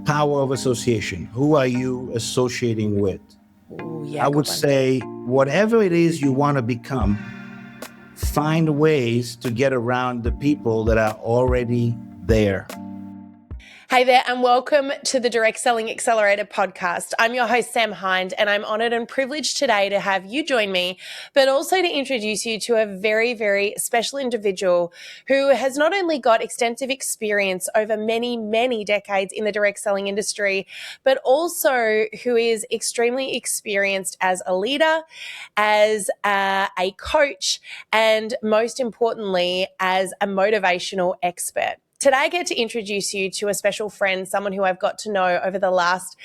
power of association. Who are you associating with? Ooh, yeah, I would say whatever it is you want to become, find ways to get around the people that are already there. Hey there, and welcome to the Direct Selling Accelerator Podcast. I'm your host, Sam Hind, and I'm honored and privileged today to have you join me, but also to introduce you to a very, very special individual who has not only got extensive experience over many, many decades in the direct selling industry, but also who is extremely experienced as a leader, as a coach, and most importantly, as a motivational expert. Today, I get to introduce you to a special friend, someone who I've got to know over the last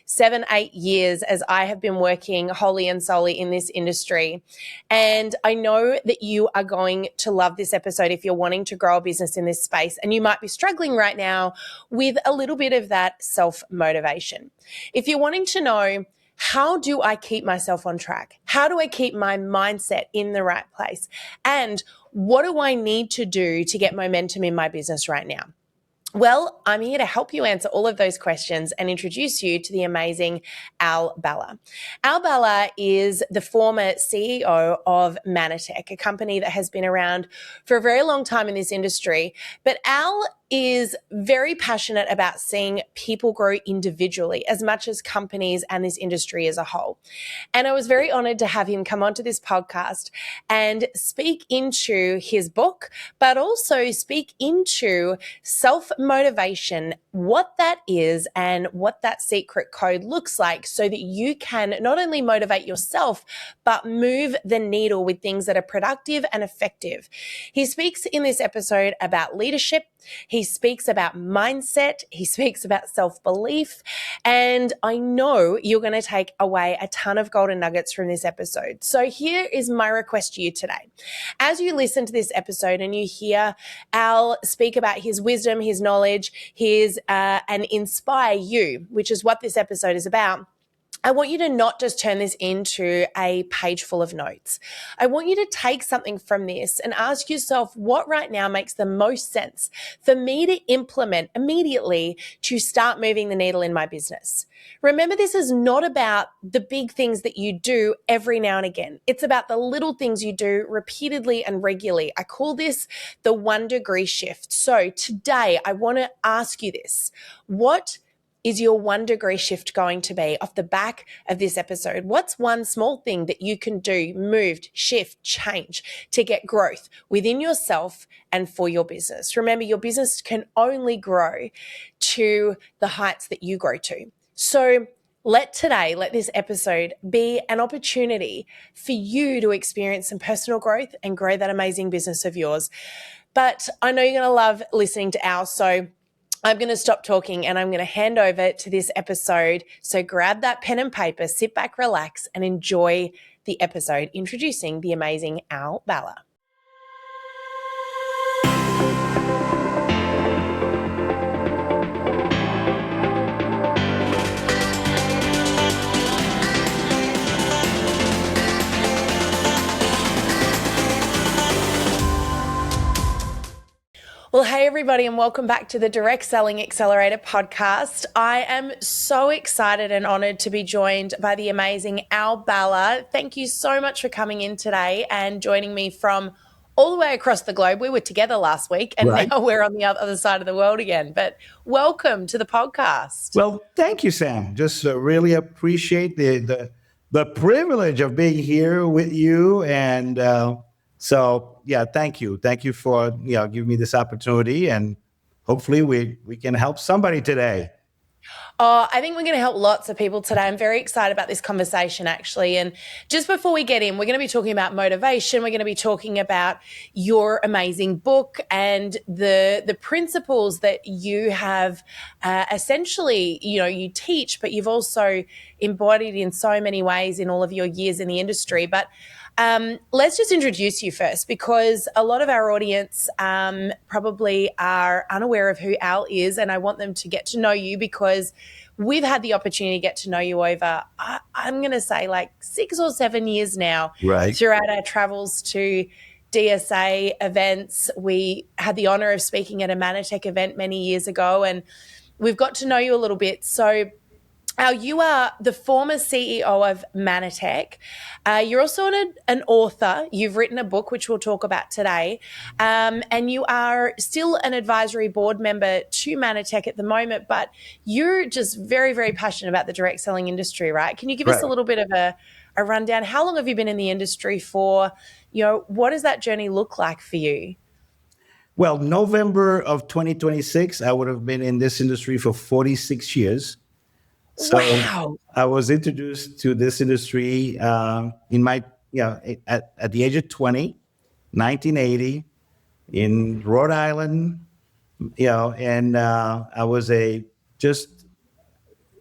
7-8 years as I have been working wholly and solely in this industry. And I know that you are going to love this episode if you're wanting to grow a business in this space. And you might be struggling right now with a little bit of that self-motivation. If you're wanting to know, how do I keep myself on track? How do I keep my mindset in the right place? And what do I need to do to get momentum in my business right now? Well, I'm here to help you answer all of those questions and introduce you to the amazing Al Bala. Al Bala is the former CEO of Mannatech, a company that has been around for a very long time in this industry. But Al is very passionate about seeing people grow individually as much as companies and this industry as a whole. And I was very honored to have him come onto this podcast and speak into his book, but also speak into self-motivation, what that is and what that secret code looks like so that you can not only motivate yourself, but move the needle with things that are productive and effective. He speaks in this episode about leadership. He speaks about mindset. He speaks about self-belief. And I know you're going to take away a ton of golden nuggets from this episode. So here is my request to you today. As you listen to this episode and you hear Al speak about his wisdom, his knowledge, and inspire you, which is what this episode is about, I want you to not just turn this into a page full of notes. I want you to take something from this and ask yourself what right now makes the most sense for me to implement immediately to start moving the needle in my business. Remember, this is not about the big things that you do every now and again. It's about the little things you do repeatedly and regularly. I call this the 1 degree shift. So today I want to ask you this. What is your 1 degree shift going to be off the back of this episode? What's one small thing that you can do, move, shift, change to get growth within yourself and for your business? Remember, your business can only grow to the heights that you grow to. So let this episode be an opportunity for you to experience some personal growth and grow that amazing business of yours. But I know you're going to love listening to Al, so I'm going to stop talking and I'm going to hand over to this episode. So grab that pen and paper, sit back, relax, and enjoy the episode introducing the amazing Al Bala. Well, hey everybody, and welcome back to the Direct Selling Accelerator Podcast. I am so excited and honored to be joined by the amazing Al Bala. Thank you so much for coming in today and joining me from all the way across the globe. We were together last week and Now we're on the other side of the world again. But welcome to the podcast. Well, thank you, Sam. Just really appreciate the privilege of being here with you. And so, yeah, thank you. Thank you for giving me this opportunity. And hopefully we can help somebody today. Oh, I think we're going to help lots of people today. I'm very excited about this conversation, actually. And just before we get in, we're going to be talking about motivation. We're going to be talking about your amazing book and the principles that you have essentially, you teach, but you've also embodied in so many ways in all of your years in the industry. But let's just introduce you first, because a lot of our audience probably are unaware of who Al is, and I want them to get to know you because we've had the opportunity to get to know you over, I'm going to say like 6 or 7 years now, right, throughout our travels to DSA events. We had the honor of speaking at a Mannatech event many years ago, and we've got to know you a little bit. So, you are the former CEO of Mannatech. You're also an author. You've written a book, which we'll talk about today. And you are still an advisory board member to Mannatech at the moment, but you're just very, very passionate about the direct selling industry, right? Can you give us a Right. little bit of a rundown? How long have you been in the industry for? What does that journey look like for you? Well, November of 2026, I would have been in this industry for 46 years. So Wow. I was introduced to this industry in my, at the age of 20, 1980, in Rhode Island, and I was a just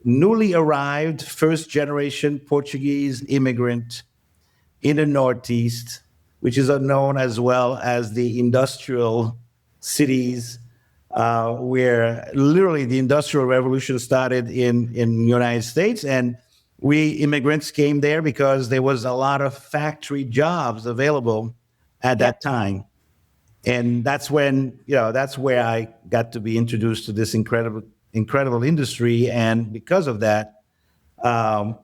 newly arrived first generation Portuguese immigrant in the Northeast, which is known as well as the industrial cities, where literally the industrial revolution started in the United States. And we immigrants came there because there was a lot of factory jobs available at that Yep. time. And that's where I got to be introduced to this incredible industry. And because of that, um,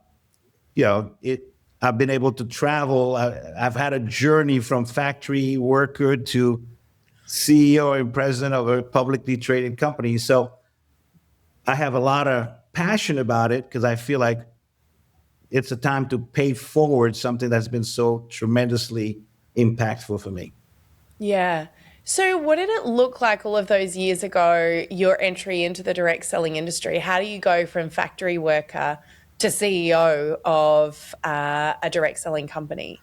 it I've been able to travel. I've had a journey from factory worker to CEO and president of a publicly traded company. So I have a lot of passion about it because I feel like it's a time to pay forward something that's been so tremendously impactful for me. Yeah. So, what did it look like all of those years ago, your entry into the direct selling industry? How do you go from factory worker to CEO of a direct selling company?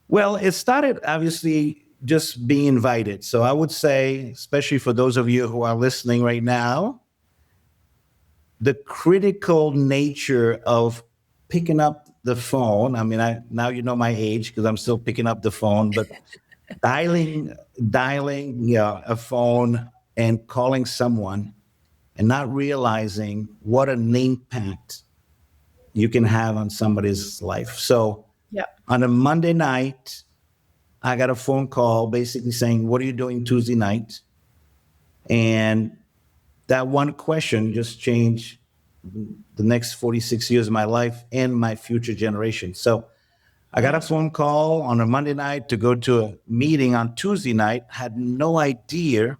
Well, it started obviously just being invited. So I would say, especially for those of you who are listening right now, the critical nature of picking up the phone. I mean, now you know my age because I'm still picking up the phone, but dialing, a phone and calling someone and not realizing what an impact you can have on somebody's life. So Yep. on a Monday night, I got a phone call basically saying, "What are you doing Tuesday night?" And that one question just changed the next 46 years of my life and my future generations. So I got a Yeah. phone call on a Monday night to go to a meeting on Tuesday night, had no idea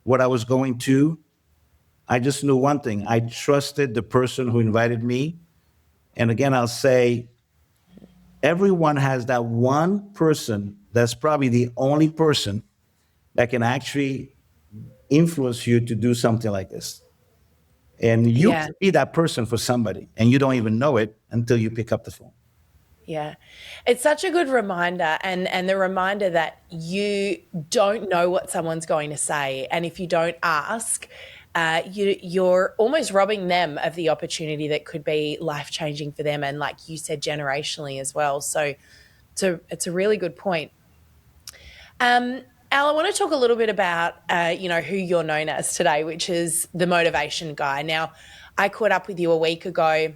what I was going to. I just knew one thing. I trusted the person who invited me. And again, I'll say everyone has that one person that's probably the only person that can actually influence you to do something like this. And you Yeah. can be that person for somebody, and you don't even know it until you pick up the phone. Yeah. It's such a good reminder, and the reminder that you don't know what someone's going to say. And if you don't ask, you're almost robbing them of the opportunity that could be life changing for them. And like you said, generationally as well. So it's a really good point. Al, I want to talk a little bit about, who you're known as today, which is the motivation guy. Now, I caught up with you a week ago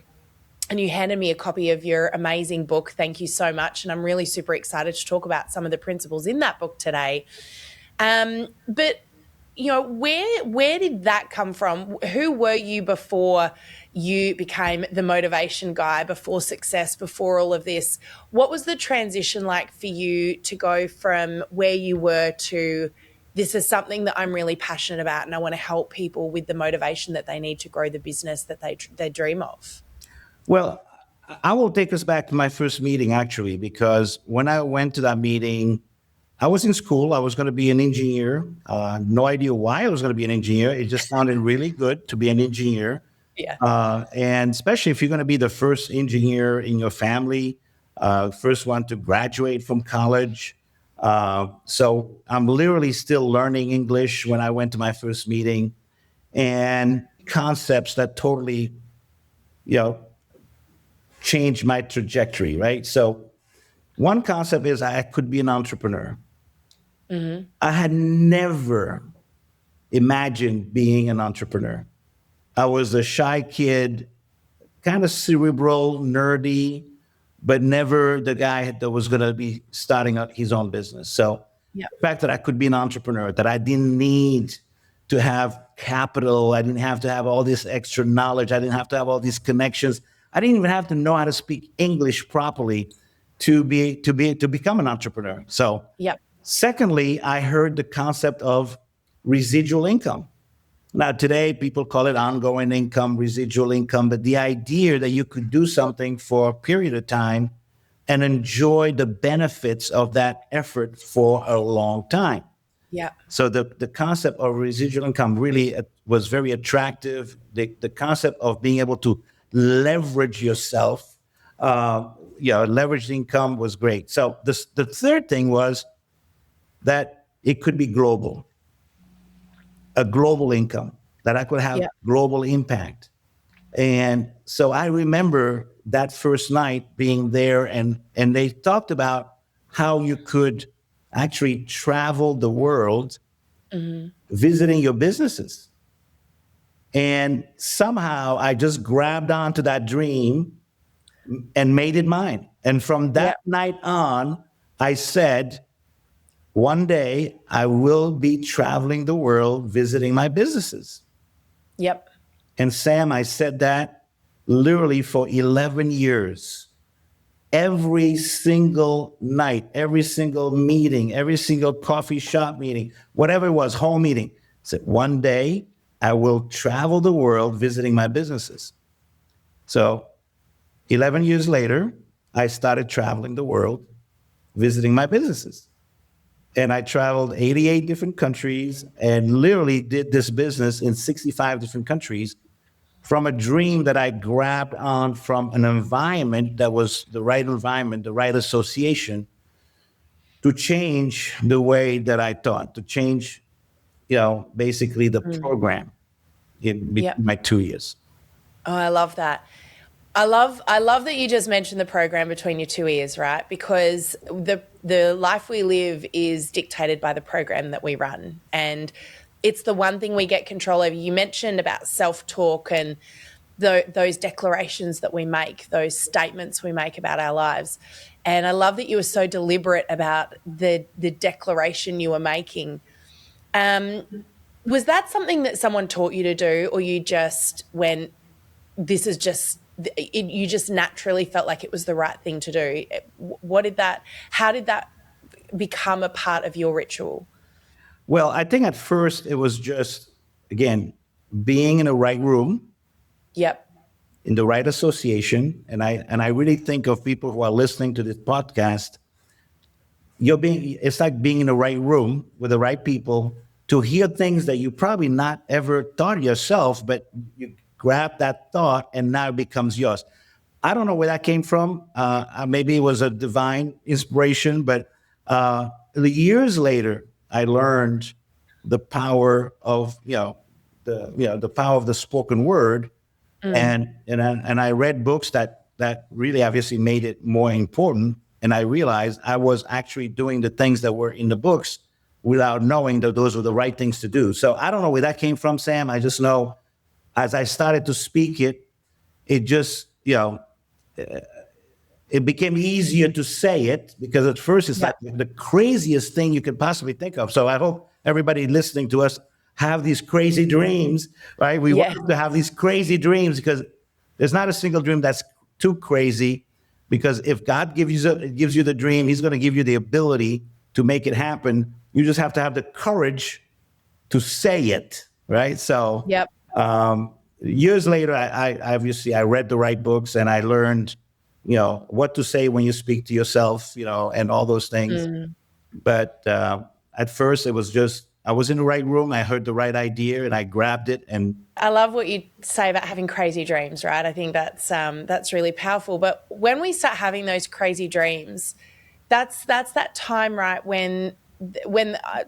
and you handed me a copy of your amazing book. Thank you so much. And I'm really super excited to talk about some of the principles in that book today. But where did that come from? Who were you before you became the motivation guy, before success, before all of this? What was the transition like for you to go from where you were to this is something that I'm really passionate about and I want to help people with the motivation that they need to grow the business that they dream of? Well, I will take us back to my first meeting, actually, because when I went to that meeting, I was in school. I was going to be an engineer. No idea why I was going to be an engineer. It just sounded really good to be an engineer. Yeah. And especially if you're going to be the first engineer in your family, first one to graduate from college. So I'm literally still learning English when I went to my first meeting, and concepts that totally, you know, changed my trajectory, right? So one concept is I could be an entrepreneur. Mm-hmm. I had never imagined being an entrepreneur. I was a shy kid, kind of cerebral, nerdy, but never the guy that was going to be starting up his own business. So Yeah. the fact that I could be an entrepreneur, that I didn't need to have capital. I didn't have to have all this extra knowledge. I didn't have to have all these connections. I didn't even have to know how to speak English properly to become an entrepreneur. So, Yep. secondly, I heard the concept of residual income. Now, today, people call it ongoing income, residual income, but the idea that you could do something for a period of time and enjoy the benefits of that effort for a long time. Yep. So the concept of residual income really was very attractive. The concept of being able to leverage yourself, leverage the income was great. So the third thing was that it could be global, a global income, that I could have Yep. global impact. And so I remember that first night being there, and they talked about how you could actually travel the world visiting your businesses. And somehow I just grabbed onto that dream and made it mine. And from that Yep. night on, I said, one day I will be traveling the world visiting my businesses. Yep. And Sam, I said that literally for 11 years. Every single night, every single meeting, every single coffee shop meeting, whatever it was, home meeting. I said, one day I will travel the world visiting my businesses. So 11 years later, I started traveling the world visiting my businesses. And I traveled 88 different countries and literally did this business in 65 different countries from a dream that I grabbed on from an environment that was the right environment, the right association, to change the way that I thought, to change, basically the program in Yep. my 2 years. Oh, I love that. I love that you just mentioned the program between your two ears, right? Because the life we live is dictated by the program that we run. And it's the one thing we get control over. You mentioned about self-talk and those declarations that we make, those statements we make about our lives. And I love that you were so deliberate about the declaration you were making. Was that something that someone taught you to do, or you just went, this is just, you just naturally felt like it was the right thing to do? How did that become a part of your ritual? Well, I think at first it was just, again, being in the right room, Yep. in the right association. And I really think of people who are listening to this podcast, it's like being in the right room with the right people to hear things that you probably not ever thought yourself, but you grab that thought and now it becomes yours. I don't know where that came from. Maybe it was a divine inspiration, but years later, I learned the power of the power of the spoken word, and I read books that really obviously made it more important. And I realized I was actually doing the things that were in the books without knowing that those were the right things to do. So I don't know where that came from, Sam. I just know as I started to speak it, it just it became easier to say it, because at first it's like the craziest thing you could possibly think of. So I hope everybody listening to us have these crazy dreams, right? We want to have these crazy dreams, because there's not a single dream that's too crazy, because if God gives you the dream, he's going to give you the ability to make it happen. You just have to have the courage to say it, right? So Yep. Years later, I obviously I read the right books and I learned, what to say when you speak to yourself, and all those things. But at first, it was just I was in the right room. I heard the right idea and I grabbed it. And I love what you say about having crazy dreams, right? I think that's really powerful. But when we start having those crazy dreams, that's that time, right, when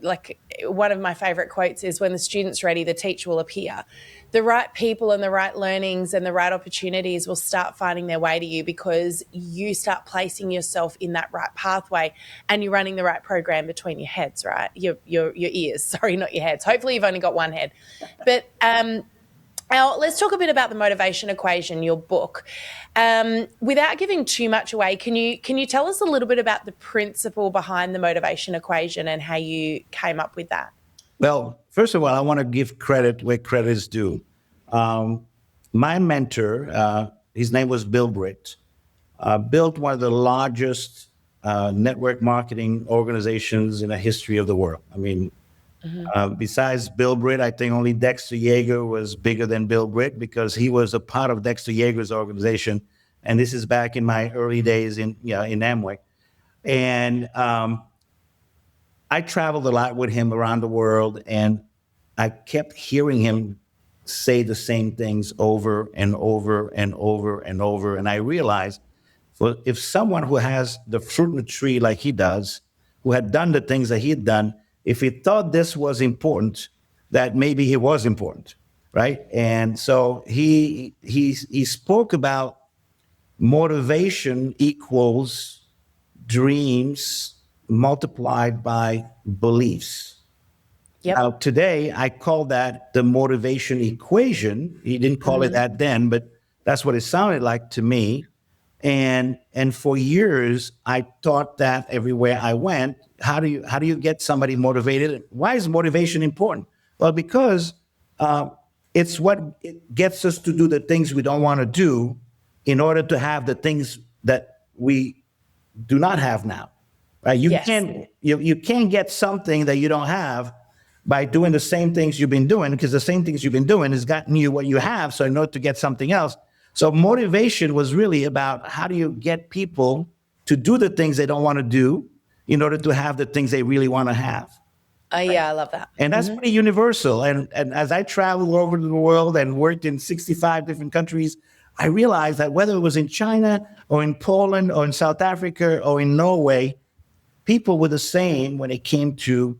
like one of my favorite quotes is, when the student's ready, the teacher will appear. The right people and the right learnings and the right opportunities will start finding their way to you, because you start placing yourself in that right pathway and you're running the right program between your heads, right? Your ears, sorry, not your heads. Hopefully you've only got one head. But now, let's talk a bit about the motivation equation, your book. Without giving too much away, can you tell us a little bit about the principle behind the motivation equation and how you came up with that? Well, first of all, I want to give credit where credit is due. Um, my mentor, his name was Bill Britt, built one of the largest network marketing organizations in the history of the world. I mean, Hmm. besides Bill Britt, I think only Dexter Yeager was bigger than Bill Britt because he was a part of Dexter Yeager's organization. And this is back in my early days in Amway. And I traveled a lot with him around the world, and I kept hearing him say the same things over and over and over and over. And I realized, well, if someone who has the fruit in the tree like he does, who had done the things that he had done, if he thought this was important, that maybe he was important, right? And so he spoke about motivation equals dreams multiplied by beliefs. Yep. Now, today, I call that the motivation equation. He didn't call it Hmm. that then, but that's what it sounded like to me. And for years, I taught that everywhere I went. How do you get somebody motivated? Why is motivation important? Well, because uh, it's what it gets us to do the things we don't want to do in order to have the things that we do not have now. Right? You Yes. can't you can't get something that you don't have by doing the same things you've been doing, because the same things you've been doing has gotten you what you have. So in order to get something else, so motivation was really about how do you get people to do the things they don't want to do in order to have the things they really want to have. Yeah, I love that. And that's Hmm. pretty universal. And as I traveled all over the world and worked in 65 different countries, I realized that whether it was in China or in Poland or in South Africa or in Norway, people were the same when it came to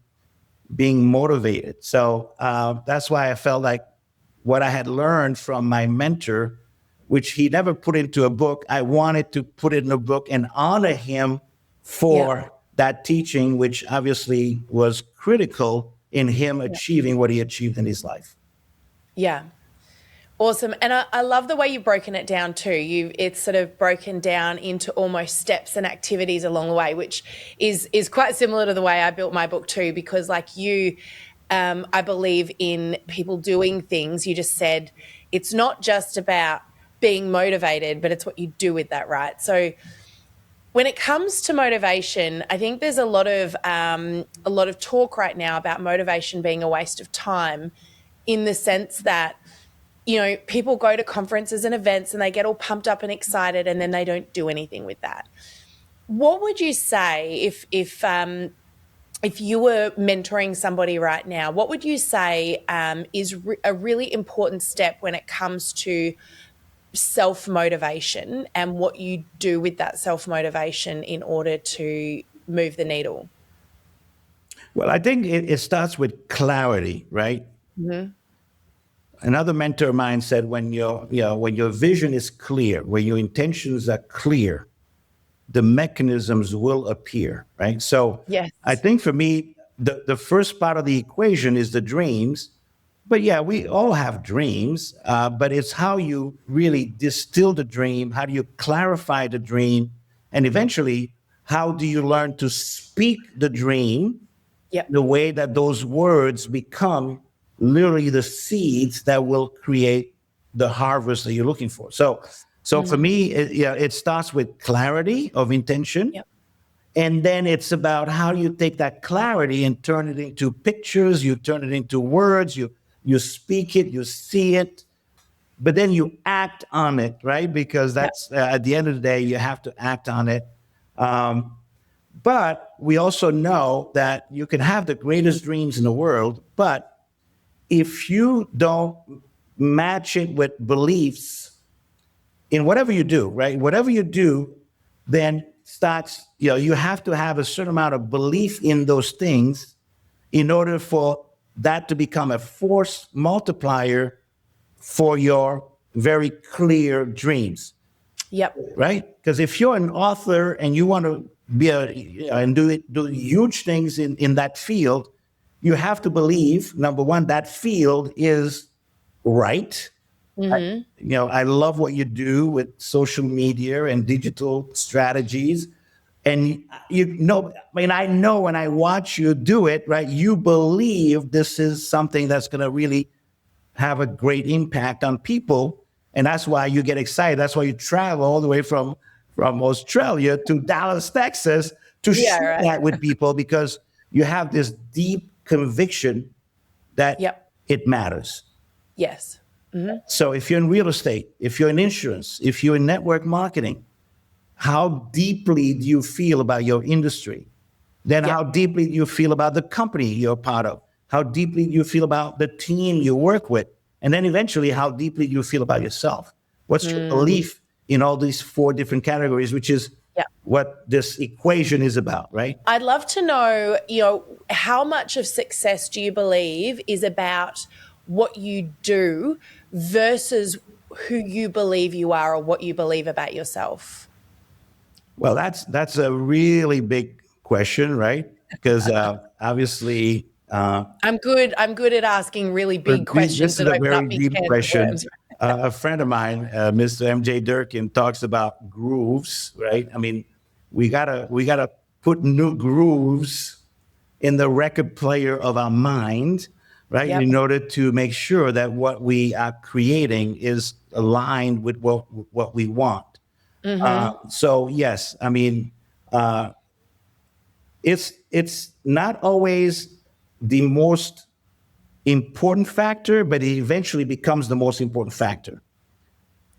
being motivated. So that's why I felt like what I had learned from my mentor, which he never put into a book, I wanted to put it in a book and honor him Yeah. for that teaching, which obviously was critical in him Yeah. achieving what he achieved in his life. Yeah. Awesome. And I love the way you've broken it down too. It's sort of broken down into almost steps and activities along the way, which is quite similar to the way I built my book too, because like you, I believe in people doing things. You just said it's not just about being motivated, but it's what you do with that, right? So when it comes to motivation, I think there's a lot of talk right now about motivation being a waste of time, in the sense that people go to conferences and events and they get all pumped up and excited, and then they don't do anything with that. What would you say if you were mentoring somebody right now? What would you say is a really important step when it comes to self-motivation, and what you do with that self-motivation in order to move the needle? Well, I think it starts with clarity, right? Hmm. Another mentor of mine said, when your vision is clear, when your intentions are clear, the mechanisms will appear, right? So Yes. I think for me, the first part of the equation is the dreams. But yeah, we all have dreams, but it's how you really distill the dream, how do you clarify the dream, and eventually, how do you learn to speak the dream Yep. the way that those words become literally the seeds that will create the harvest that you're looking for. So for Hmm. me, it starts with clarity of intention, Yep. and then it's about how you take that clarity and turn it into pictures, you turn it into words, you speak it, you see it, but then you act on it, right? Because Yep. that's at the end of the day, you have to act on it. Um, but we also know that you can have the greatest dreams in the world, but if you don't match it with beliefs in whatever you do, right? Whatever you do, then starts, you have to have a certain amount of belief in those things in order for that to become a force multiplier for your very clear dreams, Yep. right? Because if you're an author and you want to be and do huge things in that field, you have to believe, number one, that field is right. Hmm. I love what you do with social media and digital strategies. And I know when I watch you do it, right, you believe this is something that's going to really have a great impact on people. And that's why you get excited. That's why you travel all the way from Australia to Dallas, Texas to Yeah, share right. that with people, because you have this deep conviction that Yep. it matters. Yes. So if you're in real estate, if you're in insurance, if you're in network marketing, how deeply do you feel about your industry? Then Yep. how deeply do you feel about the company you're part of? How deeply do you feel about the team you work with? And then eventually, how deeply do you feel about yourself? What's your belief in all these 4 different categories, which is Yep. what this equation is about, right? I'd love to know, how much of success do you believe is about what you do versus who you believe you are or what you believe about yourself? Well, that's a really big question, right? Because obviously, I'm good at asking really big questions this is that a open up very big deep cans of question. worms. A friend of mine, Mr. MJ Durkin, talks about grooves, right? I mean, we gotta put new grooves in the record player of our mind, right? Yep. In order to make sure that what we are creating is aligned with what we want. So yes, I mean, it's not always the most important factor, but it eventually becomes the most important factor.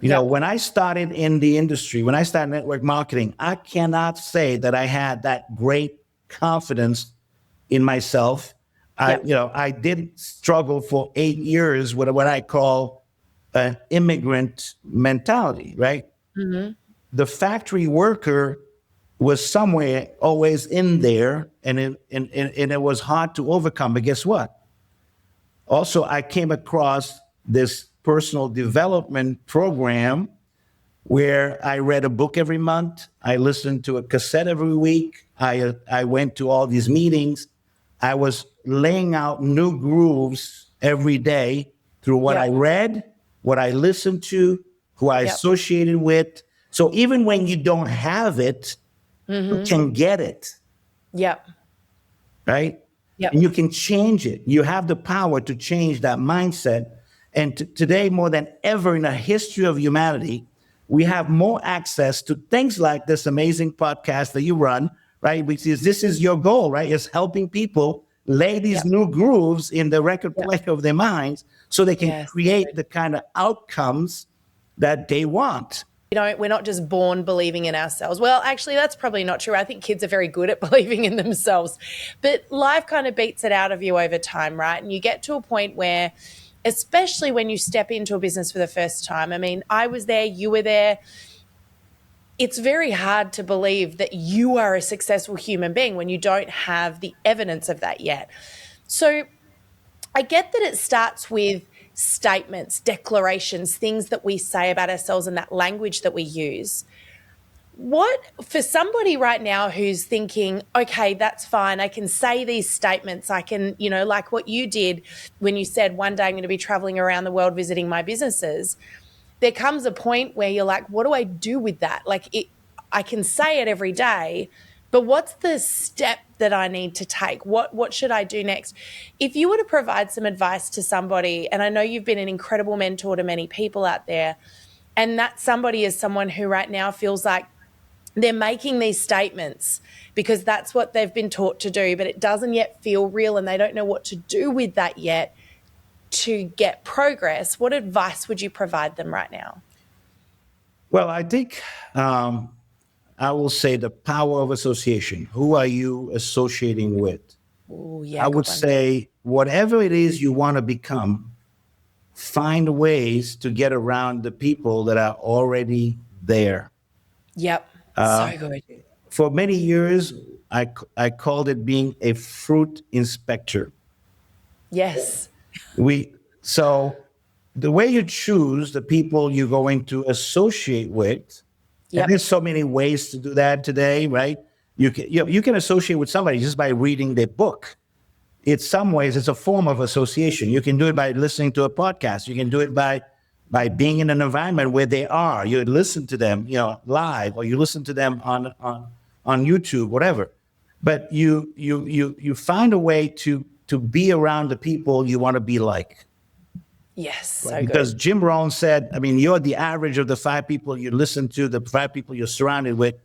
Yep. When I started in the industry, when I started network marketing, I cannot say that I had that great confidence in myself. Yep. I did struggle for 8 years with what I call an immigrant mentality, right? The factory worker was somewhere always in there, and it was hard to overcome. But guess what? Also, I came across this personal development program where I read a book every month. I listened to a cassette every week. I went to all these meetings. I was laying out new grooves every day through what I Yep. read, what I listened to, who I Yep. associated with. So even when you don't have it, you can get it, Yep. right? Yep. And you can change it. You have the power to change that mindset. And today, more than ever in the history of humanity, we have more access to things like this amazing podcast that you run, right? Which is, this is your goal, right? Is helping people lay these Yep. new grooves in the record Yep. player of their minds so they can Yes. create the kind of outcomes that they want. We're not just born believing in ourselves. Well, actually, that's probably not true. I think kids are very good at believing in themselves, but life kind of beats it out of you over time, right? And you get to a point where, especially when you step into a business for the first time, I mean, I was there, you were there. It's very hard to believe that you are a successful human being when you don't have the evidence of that yet. So I get that it starts with statements, declarations, things that we say about ourselves and that language that we use. What, for somebody right now who's thinking, okay, that's fine, I can say these statements, I can, like what you did when you said, one day I'm going to be traveling around the world visiting my businesses, there comes a point where you're like, what do I do with that? I can say it every day, but what's the step that I need to take? What should I do next? If you were to provide some advice to somebody, and I know you've been an incredible mentor to many people out there, and that somebody is someone who right now feels like they're making these statements because that's what they've been taught to do, but it doesn't yet feel real and they don't know what to do with that yet to get progress, what advice would you provide them right now? Well, I think I will say the power of association. Who are you associating with? Oh, yeah. I would good one. say whatever it is you want to become, find ways to get around the people that are already there. Yep. So good. For many years, I called it being a fruit inspector. Yes. So the way you choose the people you're going to associate with, Yep. and there's so many ways to do that today, right? You can associate with somebody just by reading their book. In some ways, it's a form of association. You can do it by listening to a podcast. You can do it by being in an environment where they are. You listen to them, live, or you listen to them on YouTube, whatever. But you find a way to be around the people you want to be like. Yes, so Because good. Jim Rohn said, I mean, you're the average of the 5 people you listen to, the 5 people you're surrounded with.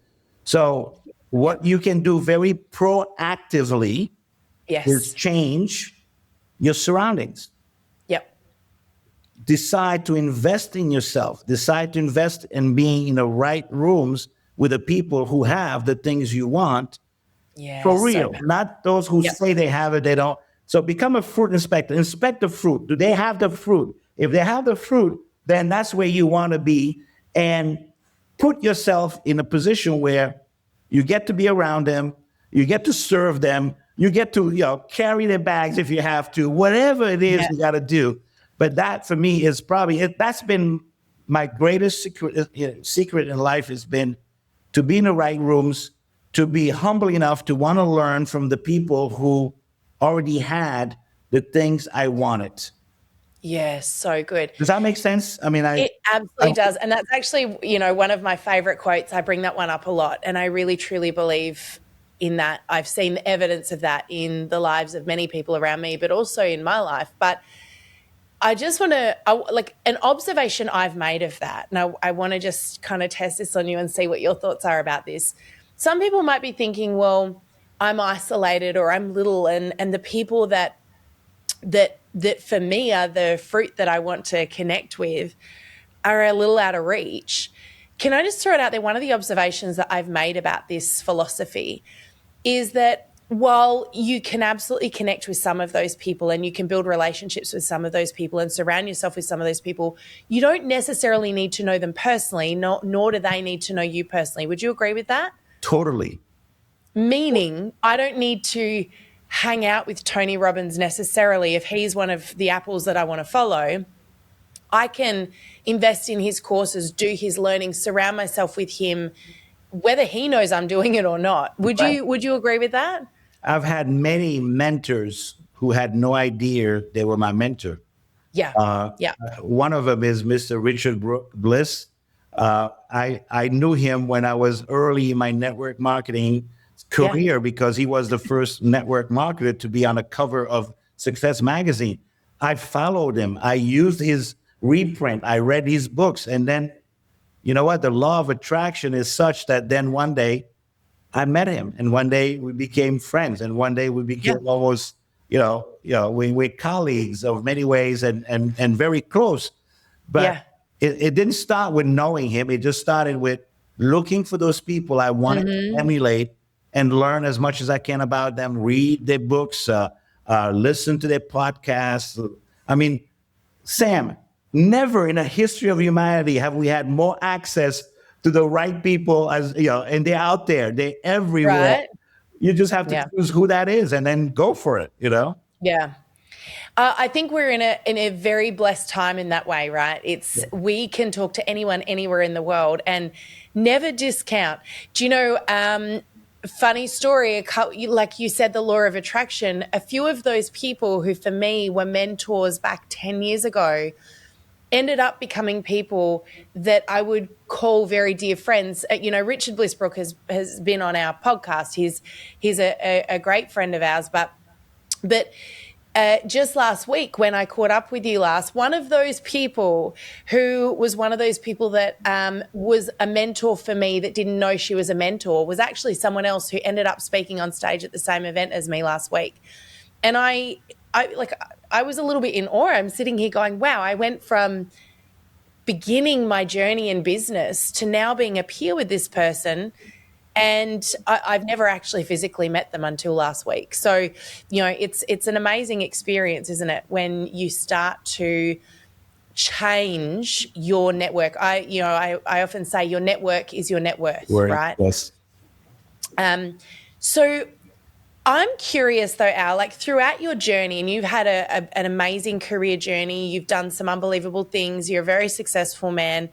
So what you can do very proactively is Yes. change your surroundings. Yep. Decide to invest in yourself. Decide to invest in being in the right rooms with the people who have the things you want Yeah, for so real, not those who yep. say they have it, they don't. So become a fruit inspector. Inspect the fruit. Do they have the fruit? If they have the fruit, then that's where you want to be. And put yourself in a position where you get to be around them, you get to serve them, you get to carry their bags if you have to, whatever it is Yeah. you got to do. But that for me is probably that's been my greatest secret in life has been to be in the right rooms, to be humble enough to want to learn from the people who already had the things I wanted. Yeah, so good. Does that make sense? I mean, It I absolutely does. And that's actually, one of my favorite quotes. I bring that one up a lot. And I really, truly believe in that. I've seen evidence of that in the lives of many people around me, but also in my life. But I just want to, like, an observation I've made of that. And I want to just kind of test this on you and see what your thoughts are about this. Some people might be thinking, well, I'm isolated or I'm little, and the people that for me are the fruit that I want to connect with are a little out of reach. Can I just throw it out there? One of the observations that I've made about this philosophy is that while you can absolutely connect with some of those people and you can build relationships with some of those people and surround yourself with some of those people, you don't necessarily need to know them personally, nor do they need to know you personally. Would you agree with that? totally. Meaning, I don't need to hang out with Tony Robbins necessarily if he's one of the apples that I want to follow. I can invest in his courses, do his learning, surround myself with him, whether he knows I'm doing it or not. Would Right. you agree with that? I've had many mentors who had no idea they were my mentor. Yeah. Yeah. One of them is Mr. Richard Bliss. I knew him when I was early in my network marketing career because he was the first network marketer to be on the cover of Success magazine. I followed him. I used his reprint. I read his books. And then, you know what? The law of attraction is such that then one day I met him, and one day we became friends, and one day we became almost, we're colleagues of many ways and very close. But it didn't start with knowing him. It just started with looking for those people I wanted to emulate and learn as much as I can about them, read their books, listen to their podcasts. I mean, Sam, never in the history of humanity have we had more access to the right people and they're out there, they're everywhere. Right. You just have to choose who that is and then go for it, Yeah. I think we're in a very blessed time in that way, right? We can talk to anyone anywhere in the world and never discount. Do you know, funny story, like you said, the law of attraction, a few of those people who for me were mentors back 10 years ago ended up becoming people that I would call very dear friends. Richard Blissbrook has been on our podcast. He's a great friend of ours, but just last week when I caught up with you last, one of those people who was one of those people that was a mentor for me that didn't know she was a mentor was actually someone else who ended up speaking on stage at the same event as me last week. And I was a little bit in awe. I'm sitting here going, wow, I went from beginning my journey in business to now being a peer with this person. And I've never actually physically met them until last week. So, it's an amazing experience, isn't it? When you start to change your network. I often say your network is your net worth, right? Yes. So I'm curious though, Al, like throughout your journey, and you've had an amazing career journey, you've done some unbelievable things, you're a very successful man.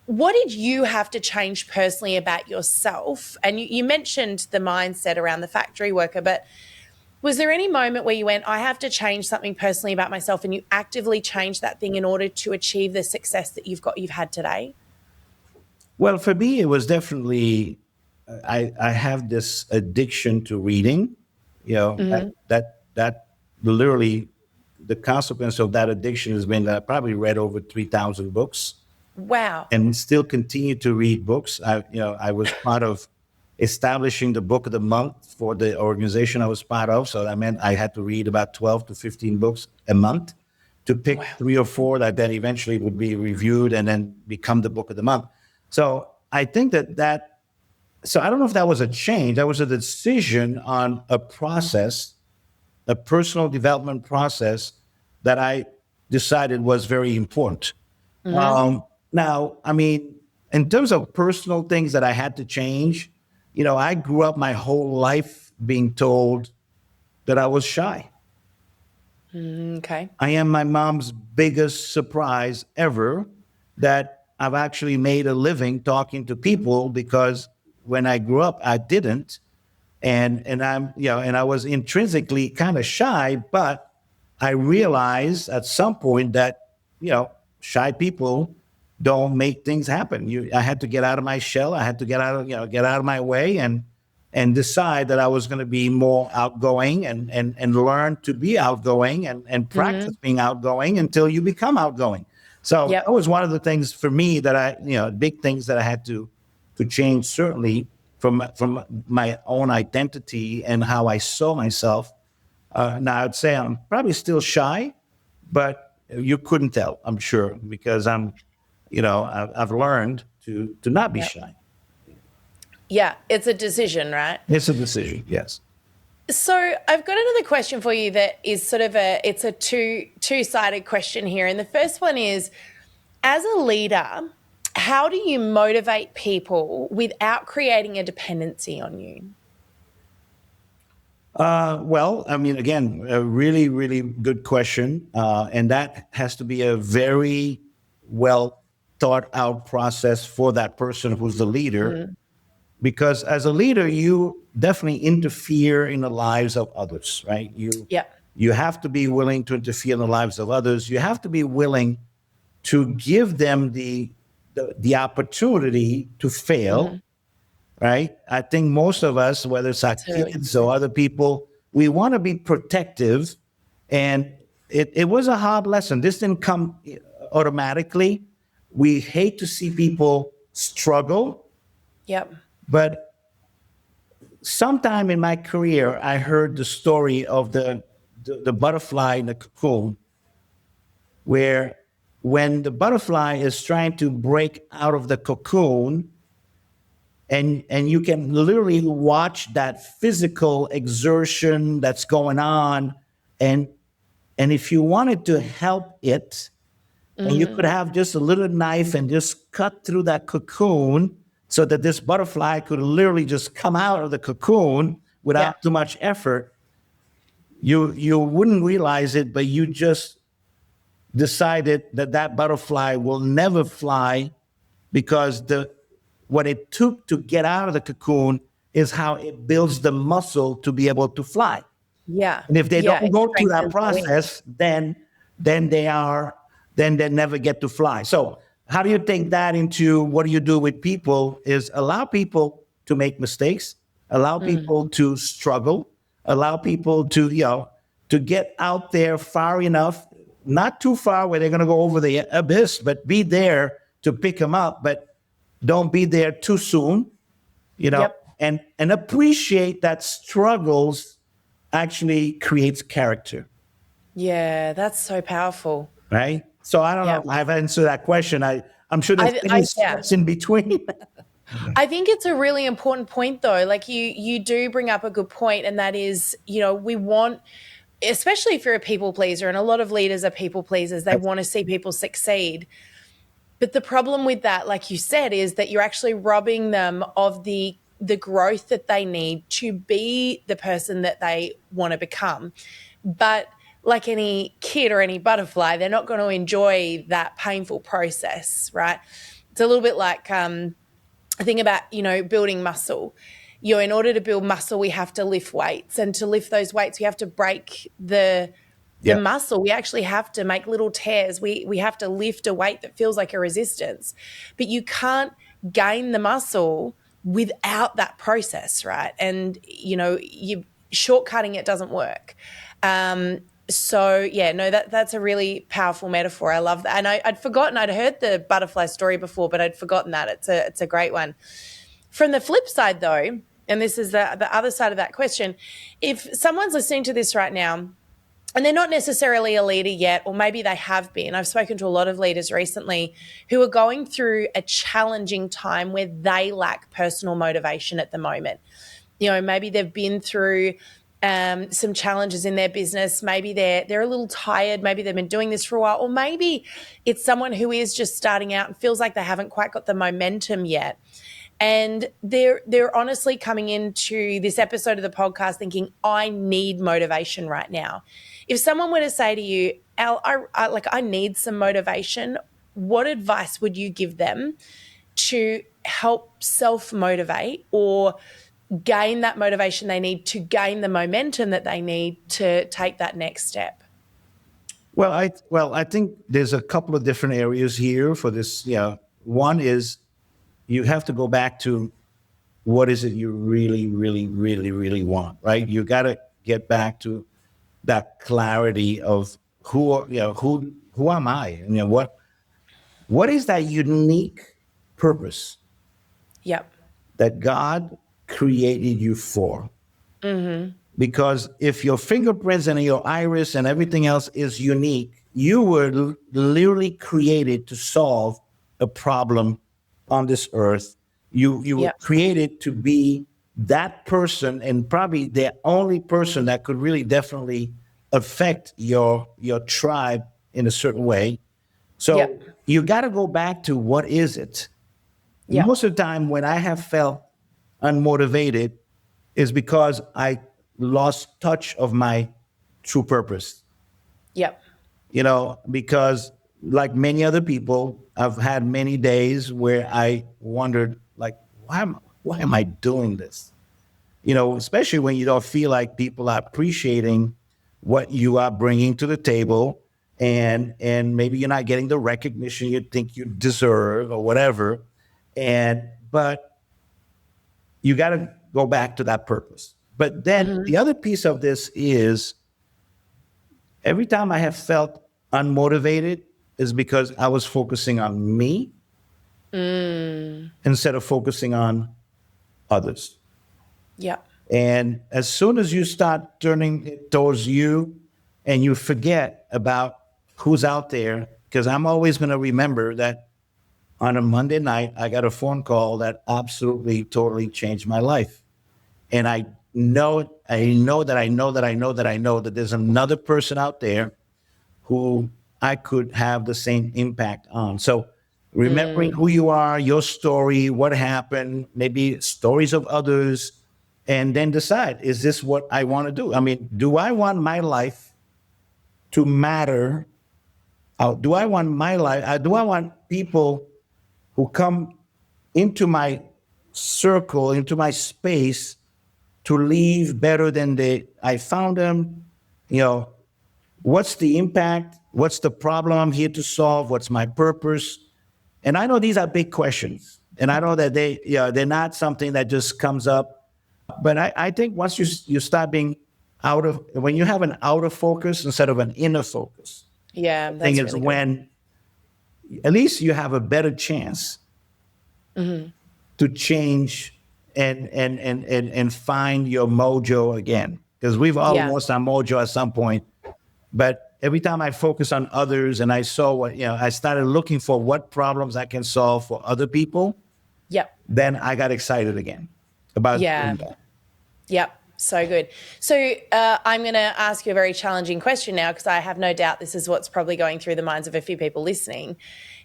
What did you have to change personally about yourself? And you mentioned the mindset around the factory worker, but was there any moment where you went, I have to change something personally about myself, and you actively changed that thing in order to achieve the success that you've had today? Well, for me, it was definitely I have this addiction to reading. That literally, the consequence of that addiction has been that I probably read over 3,000 books Wow. and still continue to read books. I was part of establishing the book of the month for the organization I was part of. So that meant I had to read about 12 to 15 books a month to pick Wow. 3 or 4 that then eventually would be reviewed and then become the book of the month. So I think so I don't know if that was a change. That was a decision on a process, a personal development process that I decided was very important. Now, I mean, in terms of personal things that I had to change, I grew up my whole life being told that I was shy. Okay. I am my mom's biggest surprise ever that I've actually made a living talking to people, because when I grew up, I didn't. And I was intrinsically kind of shy, but I realized at some point that, shy people don't make things happen. I had to get out of my shell. I had to get out of my way and decide that I was going to be more outgoing and learn to be outgoing and practice being outgoing until you become outgoing. So Yep. that was one of the things for me that big things that I had to change, certainly from my own identity and how I saw myself. Now I'd say I'm probably still shy, but you couldn't tell, I'm sure, because I've learned to not be Yep. shy. Yeah, it's a decision, right? It's a decision, yes. So I've got another question for you that is sort of it's a two-sided question here. And the first one is, as a leader, how do you motivate people without creating a dependency on you? Well, I mean, again, a really, really good question. And that has to be a very well thought out process for that person who's the leader. Because as a leader, you definitely interfere in the lives of others, right? Yeah. You have to be willing to interfere in the lives of others. You have to be willing to give them the opportunity to fail, right? I think most of us, whether it's our Totally. kids or other people, we want to be protective. And it was a hard lesson. This didn't come automatically. We hate to see people struggle, Yep. but sometime in my career, I heard the story of the butterfly in the cocoon, where when the butterfly is trying to break out of the cocoon, and you can literally watch that physical exertion that's going on, and if you wanted to help it, and you could have just a little knife and just cut through that cocoon so that this butterfly could literally just come out of the cocoon without too much effort, you wouldn't realize it, but you just decided that butterfly will never fly, because what it took to get out of the cocoon is how it builds the muscle to be able to fly. Yeah. And if they Yeah, don't it go through that strengthens the wing. process, then they never get to fly. So how do you take that into what do you do with people? Is allow people to make mistakes, allow people to struggle, allow people to get out there far enough, not too far where they're going to go over the abyss, but be there to pick them up, but don't be there too soon, Yep. and appreciate that struggles actually creates character. Yeah, that's so powerful. Right? So I don't know Yeah. if I've answered that question. I'm sure there's many steps in between. I think it's a really important point, though. Like you do bring up a good point, and that is, we want, especially if you're a people pleaser, and a lot of leaders are people pleasers, they want to see people succeed. But the problem with that, like you said, is that you're actually robbing them of the growth that they need to be the person that they want to become. But like any kid or any butterfly, they're not going to enjoy that painful process, right? It's a little bit like I think about, building muscle. In order to build muscle, we have to lift weights. And to lift those weights, we have to break the muscle. We actually have to make little tears. We have to lift a weight that feels like a resistance. But you can't gain the muscle without that process, right? And, you shortcutting it doesn't work. So yeah, no, that's a really powerful metaphor. I love that. And I'd forgotten, I'd heard the butterfly story before, but I'd forgotten that. It's a great one. From the flip side though, and this is the other side of that question, if someone's listening to this right now and they're not necessarily a leader yet, or maybe they have been. I've spoken to a lot of leaders recently who are going through a challenging time where they lack personal motivation at the moment. Maybe they've been through some challenges in their business. Maybe they're a little tired. Maybe they've been doing this for a while, or maybe it's someone who is just starting out and feels like they haven't quite got the momentum yet. And they're honestly coming into this episode of the podcast thinking, I need motivation right now. If someone were to say to you, Al, I need some motivation, what advice would you give them to help self-motivate or gain that motivation they need to gain the momentum that they need to take that next step? Well, I think there's a couple of different areas here for this. One is you have to go back to what is it you really, really, really, really want, right? You got to get back to that clarity of who am I? What is that unique purpose Yep. that God created you for? Mm-hmm. Because if your fingerprints and your iris and everything else is unique, you were literally created to solve a problem on this earth. You were created to be that person, and probably the only person that could really definitely affect your tribe in a certain way. So you got to go back to what is it? Most of the time when I have felt unmotivated is because I lost touch of my true purpose. Yep. Because like many other people, I've had many days where I wondered, like, why am I doing this? Especially when you don't feel like people are appreciating what you are bringing to the table, and maybe you're not getting the recognition you think you deserve or whatever. But you got to go back to that purpose. But then the other piece of this is every time I have felt unmotivated is because I was focusing on me instead of focusing on others. Yeah. And as soon as you start turning it towards you and you forget about who's out there, because I'm always going to remember that on a Monday night, I got a phone call that absolutely, totally changed my life. And I know that there's another person out there who I could have the same impact on. So remembering who you are, your story, what happened, maybe stories of others, and then decide, is this what I want to do? I mean, do I want my life to matter? Do I want people who come into my circle, into my space, to leave better than I found them? What's the impact? What's the problem I'm here to solve? What's my purpose? And I know these are big questions, and I know that they're not something that just comes up. But I think once you start being when you have an outer focus instead of an inner focus, that's I think it's really good. when at least you have a better chance to change and find your mojo again. Because we've all lost our mojo at some point. But every time I focus on others and I saw I started looking for what problems I can solve for other people. Yep. Then I got excited again about doing that. Yep. So good. So I'm going to ask you a very challenging question now, because I have no doubt this is what's probably going through the minds of a few people listening.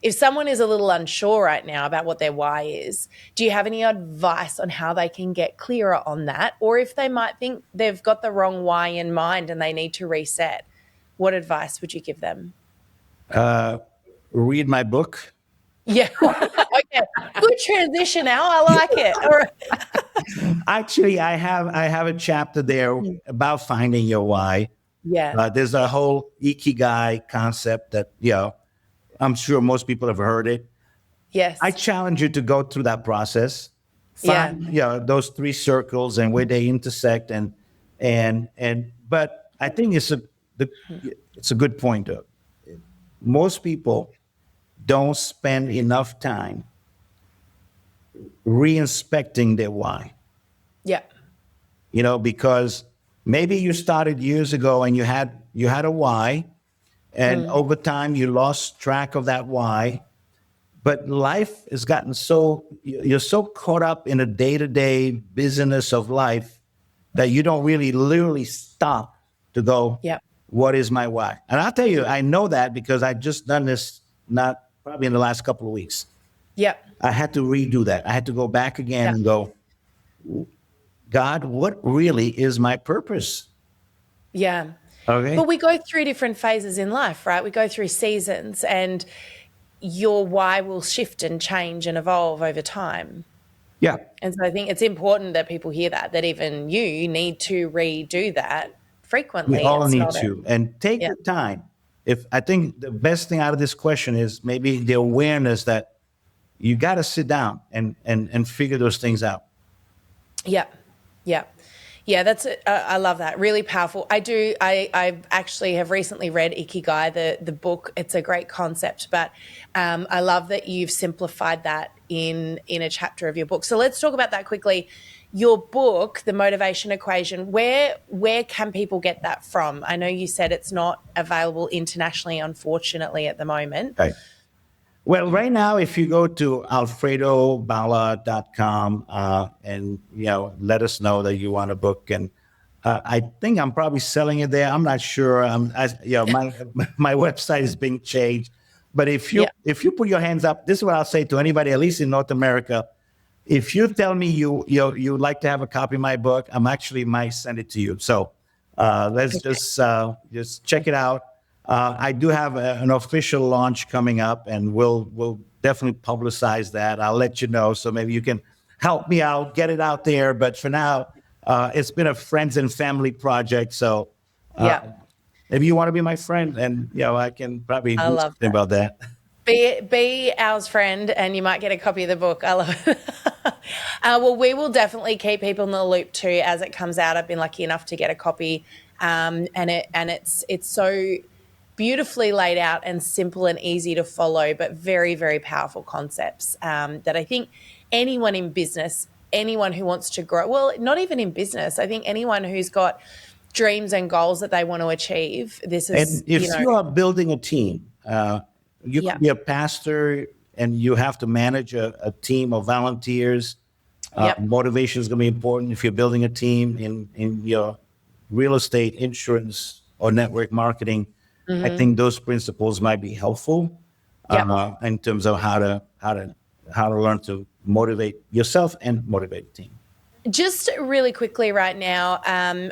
If someone is a little unsure right now about what their why is, do you have any advice on how they can get clearer on that? Or if they might think they've got the wrong why in mind and they need to reset, what advice would you give them? Read my book. Yeah. Okay. Good transition, Al. I like it. All right. Actually, I have a chapter there about finding your why. Yeah. There's a whole ikigai concept that, I'm sure most people have heard it. Yes. I challenge you to go through that process Yeah. find those three circles and where they intersect, but I think it's a good point though. Most people don't spend enough time re-inspecting their why. Yeah. Because maybe you started years ago and you had a why, and over time you lost track of that why. But life has gotten you're so caught up in the day-to-day business of life that you don't really literally stop to go, Yeah. what is my why? And I'll tell you, I know that because I just done this not probably in the last couple of weeks. Yeah. I had to redo that. I had to go back again Yeah. and go, God, what really is my purpose? Yeah. Okay. But we go through different phases in life, right? We go through seasons, and your why will shift and change and evolve over time. Yeah. And so I think it's important that people hear that even you need to redo that frequently. We all It's need not to. And take Yeah. the time. I think the best thing out of this question is maybe the awareness that you got to sit down and figure those things out. Yeah. Yeah. Yeah, I love that. Really powerful. I actually have recently read Ikigai, the book. It's a great concept, but I love that you've simplified that in a chapter of your book. So let's talk about that quickly. Your book, The Motivation Equation, where can people get that from? I know you said it's not available internationally, unfortunately, at the moment. Right. Well, right now, if you go to alfredobala.com and let us know that you want a book, and I think I'm probably selling it there. I'm not sure. My my website is being changed, but if you put your hands up, this is what I'll say to anybody, at least in North America. If you tell me you'd like to have a copy of my book, I'm actually might send it to you. So let's just check it out. I do have an official launch coming up, and we'll definitely publicize that. I'll let you know, so maybe you can help me out, get it out there. But for now, it's been a friends and family project. So if you want to be my friend, and I can probably do something about that. Be Al's friend, and you might get a copy of the book. I love it. Well, we will definitely keep people in the loop too as it comes out. I've been lucky enough to get a copy, and it's so beautifully laid out and simple and easy to follow, but very, very powerful concepts that I think anyone in business, anyone who wants to grow, well, not even in business, I think anyone who's got dreams and goals that they want to achieve, this is. And if you are building a team, you could be a pastor and you have to manage a team of volunteers. Motivation is going to be important. If you're building a team in your real estate, insurance, or network marketing, I think those principles might be helpful in terms of how to learn to motivate yourself and motivate a team. Just really quickly right now,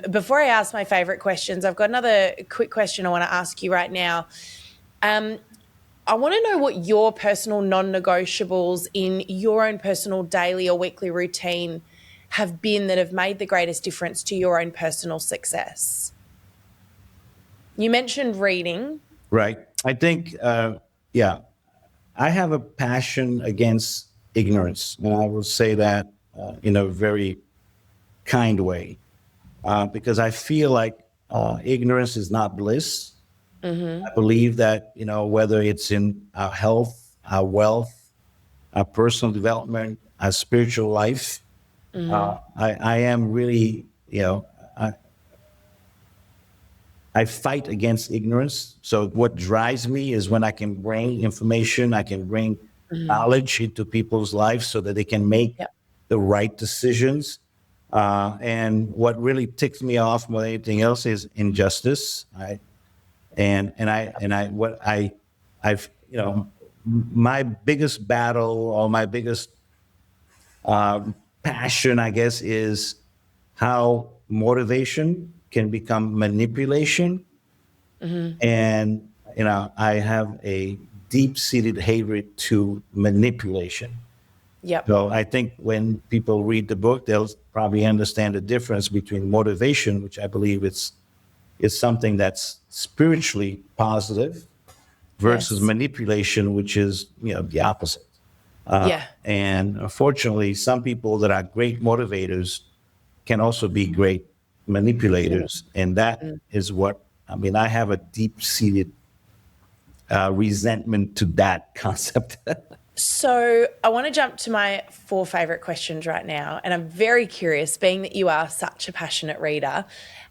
before I ask my favorite questions, I've got another quick question I want to ask you right now. I want to know what your personal non-negotiables in your own personal daily or weekly routine have been that have made the greatest difference to your own personal success. You mentioned reading. Right. I think, I have a passion against ignorance. And I will say that in a very kind way, because I feel like ignorance is not bliss. I believe that, whether it's in our health, our wealth, our personal development, our spiritual life, I am really, I fight against ignorance. So what drives me is when I can bring information, I can bring knowledge into people's lives so that they can make the right decisions. And what really ticks me off more than anything else is injustice. My biggest battle or my biggest passion, I guess, is how motivation can become manipulation. And, I have a deep-seated hatred to manipulation. So I think when people read the book, they'll probably understand the difference between motivation, which I believe is something that's spiritually positive, versus manipulation, which is, the opposite. Yeah. And unfortunately, some people that are great motivators can also be great manipulators. And that is what, I mean, I have a deep seated resentment to that concept. So I want to jump to my 4 favorite questions right now. And I'm very curious, being that you are such a passionate reader,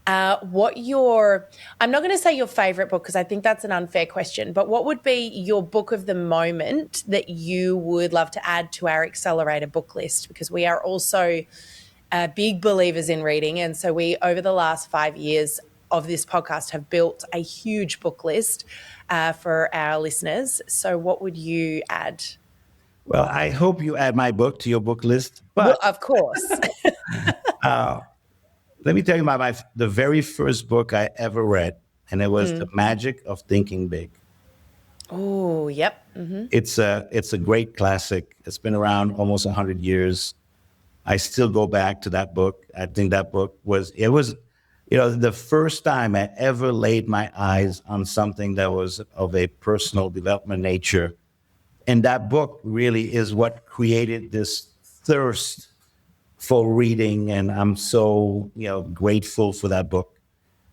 I'm not going to say your favorite book because I think that's an unfair question, but what would be your book of the moment that you would love to add to our accelerator book list? Because we are also big believers in reading. And so we, over the last 5 years of this podcast, have built a huge book list for our listeners. So what would you add? Well, I hope you add my book to your book list. Well, But of course. let me tell you the very first book I ever read, and it was The Magic of Thinking Big. Oh, yep. It's a great classic. It's been around almost 100 years. I still go back to that book. I think that book was the first time I ever laid my eyes on something that was of a personal development nature. And that book really is what created this thirst for reading. And I'm so, grateful for that book.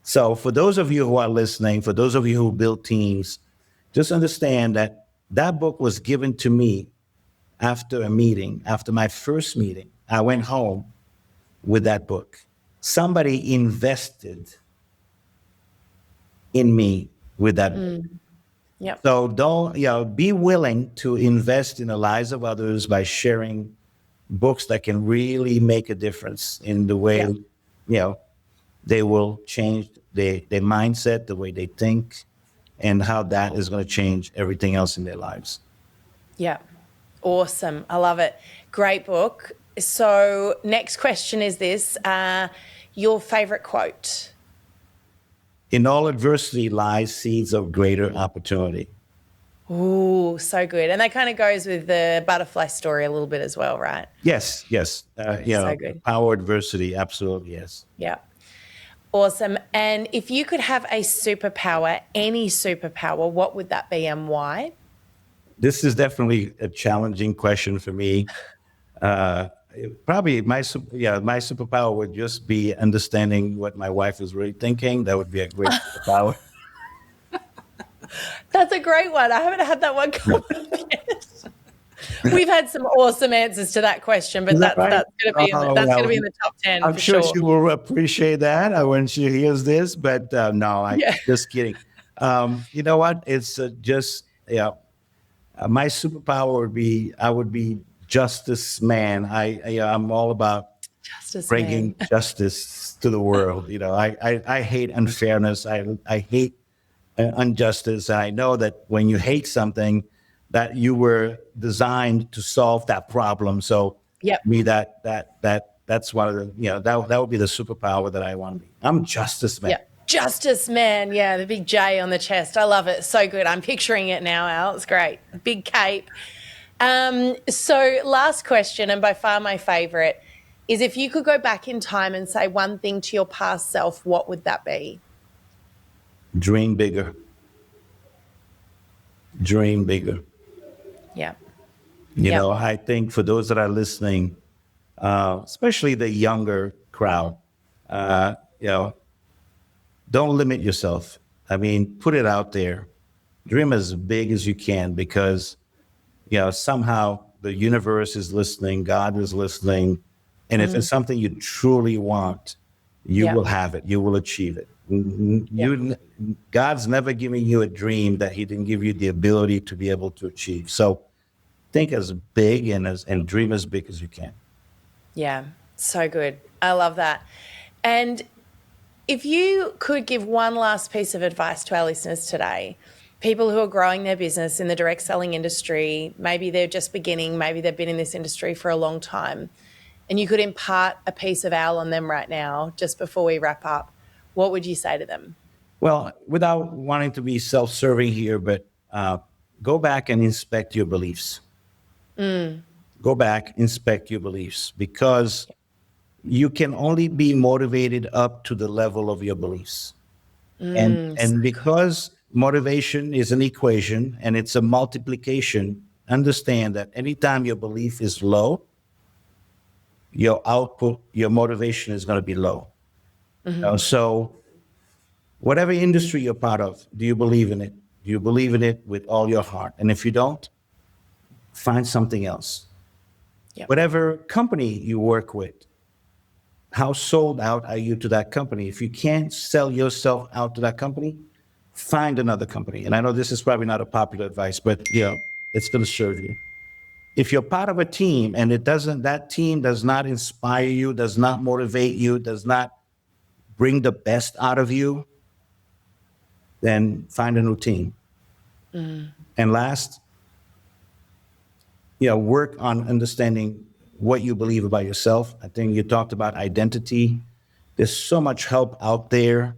So for those of you who are listening, for those of you who build teams, just understand that that book was given to me after a meeting, after my first meeting. I went home with that book. Somebody invested in me with that book. Yep. So don't, be willing to invest in the lives of others by sharing books that can really make a difference in the way, they will change their mindset, the way they think, and how that is going to change everything else in their lives. Yeah. Awesome. I love it. Great book. So next question is this, your favorite quote? In all adversity lies seeds of greater opportunity. Ooh, so good. And that kind of goes with the butterfly story a little bit as well, right? Yes. So good. Power adversity, absolutely, yes. Yeah. Awesome. And if you could have a superpower, any superpower, what would that be and why? This is definitely a challenging question for me. Probably my superpower would just be understanding what my wife is really thinking. That would be a great superpower. That's a great one. I haven't had that one come up yet. We've had some awesome answers to that question, but that's right? going to be going to be in the top 10. I'm for sure she will appreciate that when she hears this. But no, I'm just kidding. You know what? It's my superpower would be I would be justice man. I'm all about Justice bringing man. justice to the world. I hate unfairness. I hate injustice. And I know that when you hate something, that you were designed to solve that problem. So me, that's one of the, that would be the superpower that I want to be. I'm justice man. Yeah. Justice man. Yeah. The big J on the chest. I love it. So good. I'm picturing it now, Al. It's great. Big cape. So last question, and by far my favorite, is if you could go back in time and say one thing to your past self, what would that be? Dream bigger. Dream bigger. Yeah. I think for those that are listening, especially the younger crowd, don't limit yourself. I mean, put it out there. Dream as big as you can because, somehow the universe is listening, God is listening. And if it's something you truly want, you will have it. You will achieve it. God's never given you a dream that he didn't give you the ability to be able to achieve. So think as big and dream as big as you can. Yeah, so good. I love that. And if you could give one last piece of advice to our listeners today, people who are growing their business in the direct selling industry, maybe they're just beginning, maybe they've been in this industry for a long time, and you could impart a piece of Al on them right now, just before we wrap up, what would you say to them? Well, without wanting to be self-serving here, but go back and inspect your beliefs. Go back, inspect your beliefs, because you can only be motivated up to the level of your beliefs. And because motivation is an equation and it's a multiplication, understand that anytime your belief is low, your output, your motivation is going to be low. So whatever industry you're part of, do you believe in it? Do you believe in it with all your heart? And if you don't, find something else. Yep. Whatever company you work with, how sold out are you to that company? If you can't sell yourself out to that company, find another company. And I know this is probably not a popular advice, but it's going to serve you. If you're part of a team and that team does not inspire you, does not motivate you, does not bring the best out of you, then find a new team. And last, work on understanding what you believe about yourself. I think you talked about identity. There's so much help out there,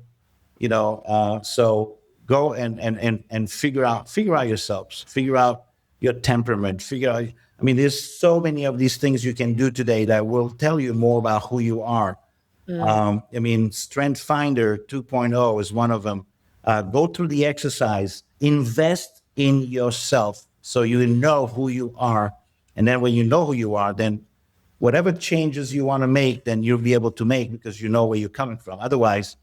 so go and figure out yourselves, figure out your temperament, there's so many of these things you can do today that will tell you more about who you are. Strength Finder 2.0 is one of them. Go through the exercise, invest in yourself so you know who you are. And then when you know who you are, then whatever changes you want to make, then you'll be able to make because you know where you're coming from. Otherwise,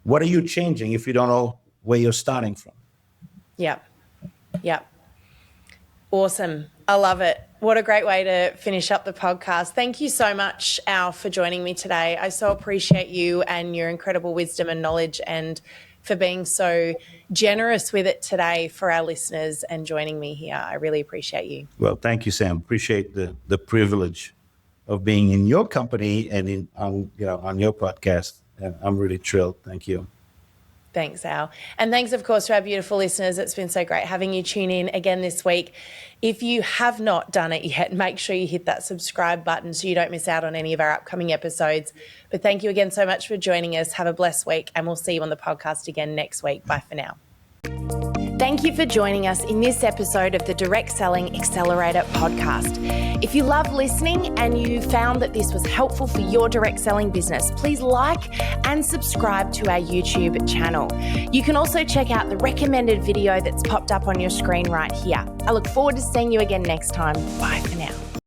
what are you changing if you don't know where you're starting from? Yep. Awesome. I love it. What a great way to finish up the podcast. Thank you so much, Al, for joining me today. I so appreciate you and your incredible wisdom and knowledge, and for being so generous with it today for our listeners and joining me here. I really appreciate you. Well, thank you, Sam. Appreciate the privilege of being in your company and on your podcast. And I'm really thrilled. Thank you. Thanks, Al. And thanks, of course, to our beautiful listeners. It's been so great having you tune in again this week. If you have not done it yet, make sure you hit that subscribe button so you don't miss out on any of our upcoming episodes. But thank you again so much for joining us. Have a blessed week, and we'll see you on the podcast again next week. Bye for now. Thank you for joining us in this episode of the Direct Selling Accelerator Podcast. If you love listening and you found that this was helpful for your direct selling business, please like and subscribe to our YouTube channel. You can also check out the recommended video that's popped up on your screen right here. I look forward to seeing you again next time. Bye for now.